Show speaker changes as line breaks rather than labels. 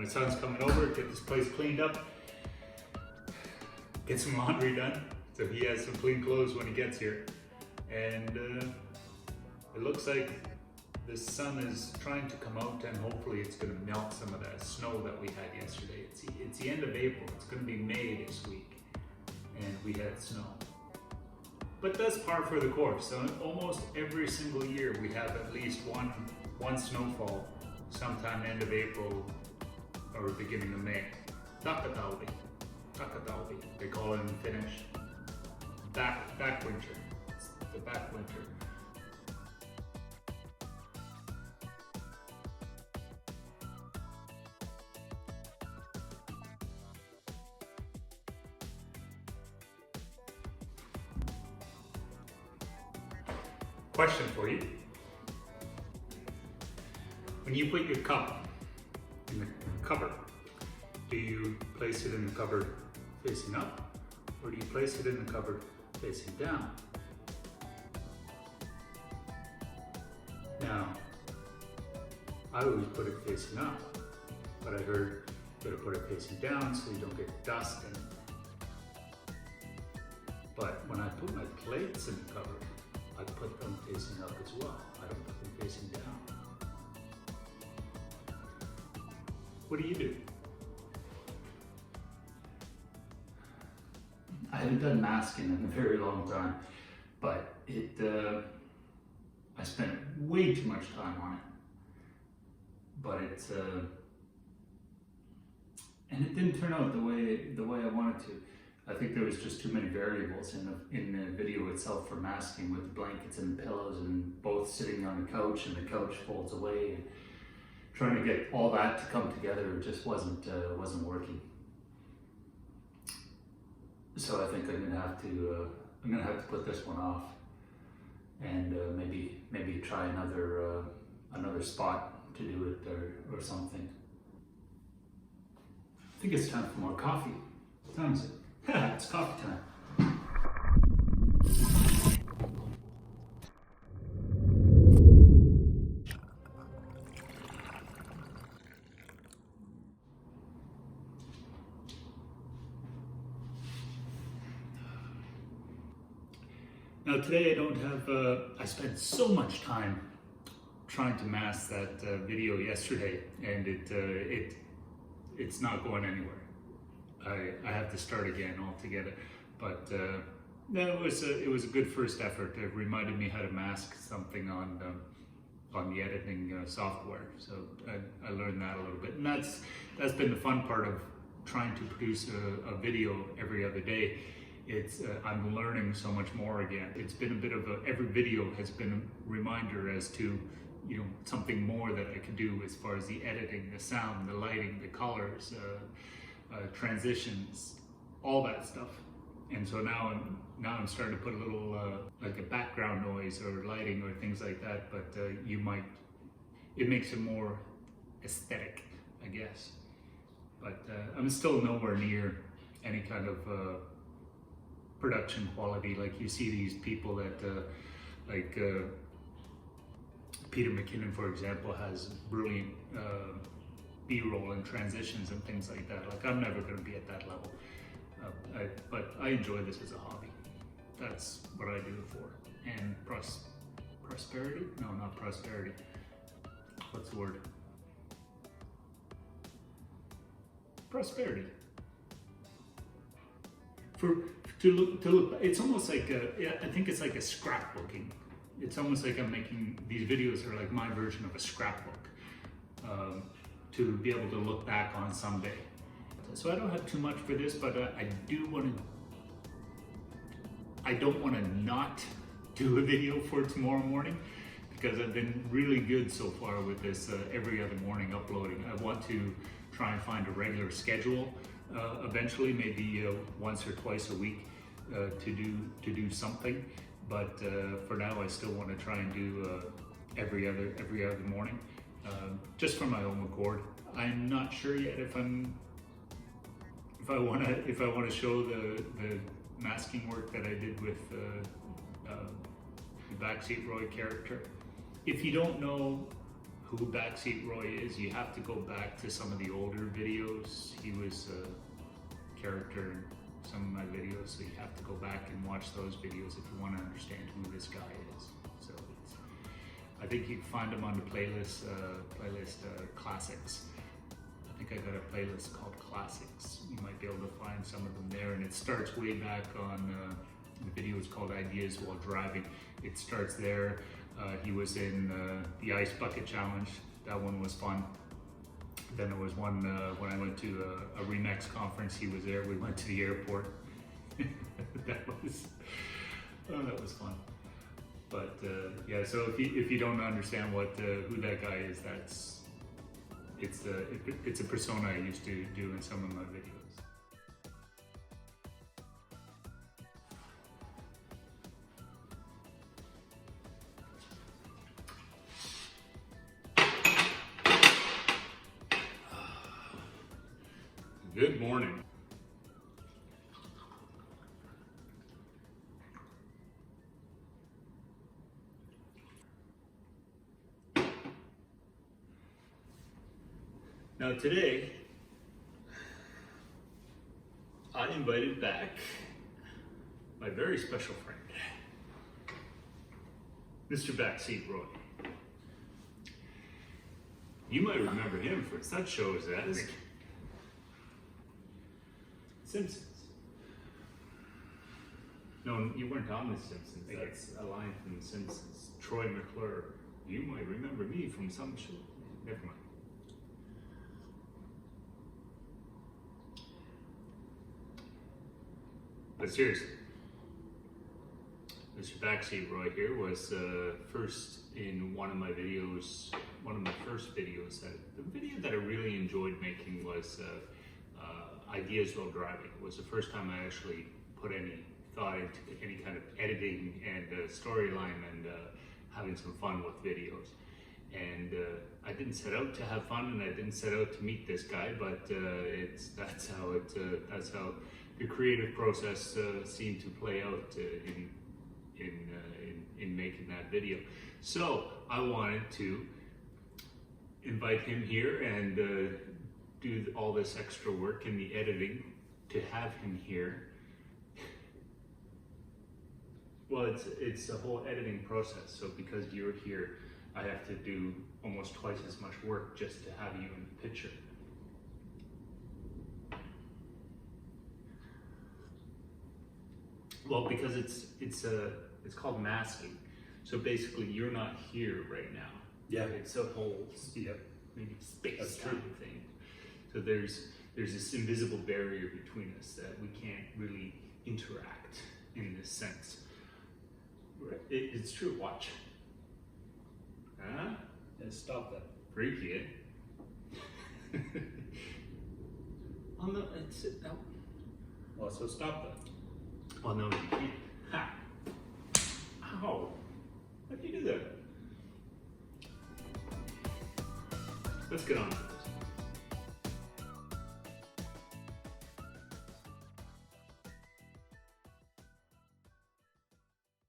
my son's coming over, get this place cleaned up, get some laundry done, so he has some clean clothes when he gets here. And it looks like the sun is trying to come out, and hopefully it's going to melt some of that snow that we had yesterday. It's the end of April, it's going to be May this week, and we had snow. But that's par for the course. So almost every single year we have at least one snowfall, sometime end of April or beginning of May. Takatalvi, they call it in Finnish. Back winter. It's the back winter. Question for you. When you put your cup in the cupboard, do you place it in the cupboard facing up, or do you place it in the cupboard facing down? Now, I always put it facing up, but I heard you gotta put it facing down so you don't get dust in it. But when I put my plates in the cupboard, I put them facing up as well. I don't put them facing down. What do you do? I haven't done masking in a very long time, but I spent way too much time on it. But and it didn't turn out the way I wanted to. I think there was just too many variables in the video itself for masking, with the blankets and the pillows and both sitting on the couch and the couch folds away, and trying to get all that to come together just wasn't working. So I think I'm gonna have to put this one off, and maybe try another spot to do it or something. I think it's time for more coffee. What time is it? It's coffee time. Now today I don't have, I spent so much time trying to mask that video yesterday, and it's not going anywhere. I have to start again altogether, but it was a good first effort. It reminded me how to mask something on the editing software, so I learned that a little bit, and that's been the fun part of trying to produce a video every other day. I'm learning so much more again. It's been a bit of every video has been a reminder as to something more that I could do as far as the editing, the sound, the lighting, the colors. Transitions, all that stuff. And so now I'm starting to put a little like a background noise or lighting or things like that, but it makes it more aesthetic, I guess. But I'm still nowhere near any kind of production quality. Like you see these people that like Peter McKinnon, for example, has brilliant B-roll and transitions and things like that. Like I'm never going to be at that level, but I enjoy this as a hobby. That's what I do it for. And prosperity? No, not prosperity. What's the word? Prosperity. To look, it's almost like I think it's like a scrapbooking. It's almost like I'm making these videos are like my version of a scrapbook. To be able to look back on someday. So I don't have too much for this, but I don't want to not do a video for tomorrow morning, because I've been really good so far with this every other morning uploading. I want to try and find a regular schedule eventually, maybe once or twice a week to do something. But for now, I still want to try and do every other morning. Just from my own accord. I'm not sure yet if I want to show the masking work that I did with the Backseat Roy character. If you don't know who Backseat Roy is, you have to go back to some of the older videos. He was a character in some of my videos, so you have to go back and watch those videos if you want to understand who this guy is. So I think you can find him on the playlist, Classics. I think I got a playlist called Classics. You might be able to find some of them there, and it starts way back on the video is called Ideas While Driving. It starts there. He was in the Ice Bucket Challenge. That one was fun. Then there was one when I went to a Remax conference. He was there. We went to the airport. that was fun. But yeah, so if you don't understand who that guy is, it's a persona I used to do in some of my videos. Good morning. Now today, I invited back my very special friend, Mr. Backseat Roy. You might remember him for such shows as Simpsons. No, you weren't on The Simpsons. That's a line from The Simpsons. Troy McClure. You might remember me from some show. Never mind. But seriously, Mr. Backseat Roy here was first in one of my videos, one of my first videos. The video that I really enjoyed making was Ideas While Driving. It was the first time I actually put any thought into any kind of editing and storyline and having some fun with videos. And I didn't set out to have fun, and I didn't set out to meet this guy, but that's how the creative process seemed to play out in making that video. So I wanted to invite him here and do all this extra work in the editing to have him here. Well, it's a whole editing process. So because you're here, I have to do almost twice as much work just to have you in the picture. Well, because it's called masking. So basically, you're not here right now.
Yeah.
It's a whole maybe space time thing. So there's this invisible barrier between us that we can't really interact in this sense. It's true. Watch. Huh?
Yeah, stop that.
Freaky, eh? Oh no, no.
Well, so stop that.
Well, no, you can't. Ha! Ow! How do you do that? Let's get on.